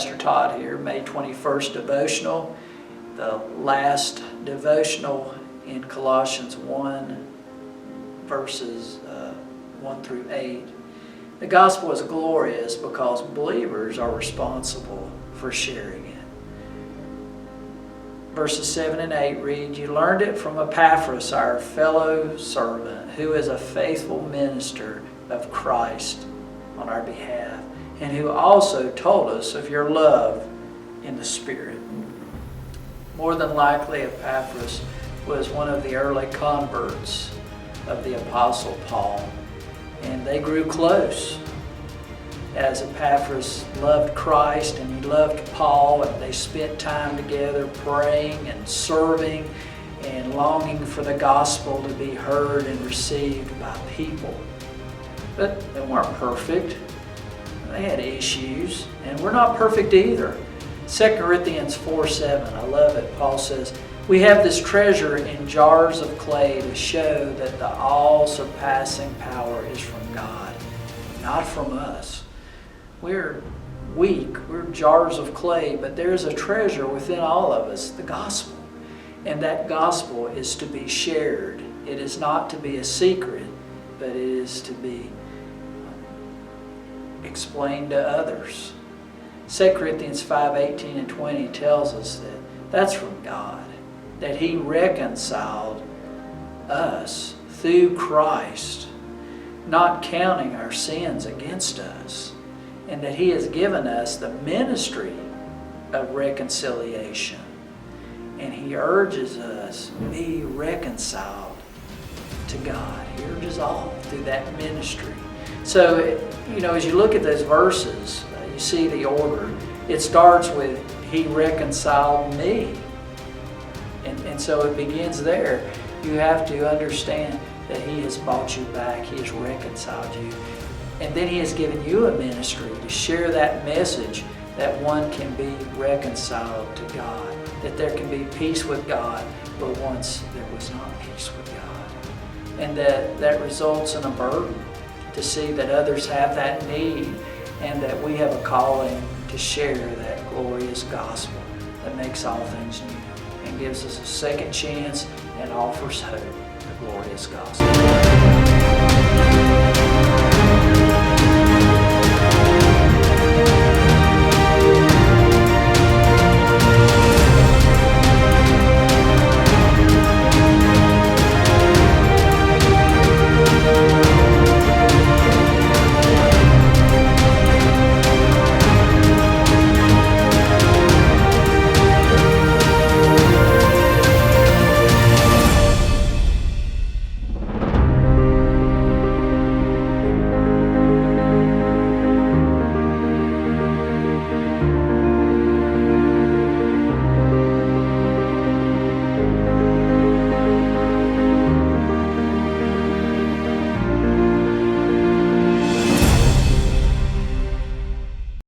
Pastor Todd here, May 21st devotional, the last devotional in Colossians 1, verses 1 through 8. The gospel is glorious because believers are responsible for sharing it. Verses 7 and 8 read, "You learned it from Epaphras, our fellow servant, who is a faithful minister of Christ on our behalf, and who also told us of your love in the Spirit." More than likely, Epaphras was one of the early converts of the Apostle Paul, and they grew close as Epaphras loved Christ and he loved Paul, and they spent time together praying and serving and longing for the gospel to be heard and received by people. But they weren't perfect. They had issues, and we're not perfect either. 2 Corinthians 4:7, I love it. Paul says, "We have this treasure in jars of clay to show that the all-surpassing power is from God, not from us." We're weak, we're jars of clay, but there's a treasure within all of us, the gospel. And that gospel is to be shared. It is not to be a secret, but it is to be explained to others. 2 Corinthians 5:18 and 20 tells us that that's from God, that He reconciled us through Christ, not counting our sins against us, and that He has given us the ministry of reconciliation. And He urges us to be reconciled to God. He urges all through that ministry. So, as you look at those verses, you see the order. It starts with, He reconciled me. And so it begins there. You have to understand that He has bought you back. He has reconciled you. And then He has given you a ministry to share that message that one can be reconciled to God, that there can be peace with God, but once there was not peace with God. And that results in a burden to see that others have that need, and that we have a calling to share that glorious gospel that makes all things new and gives us a second chance and offers hope, the glorious gospel.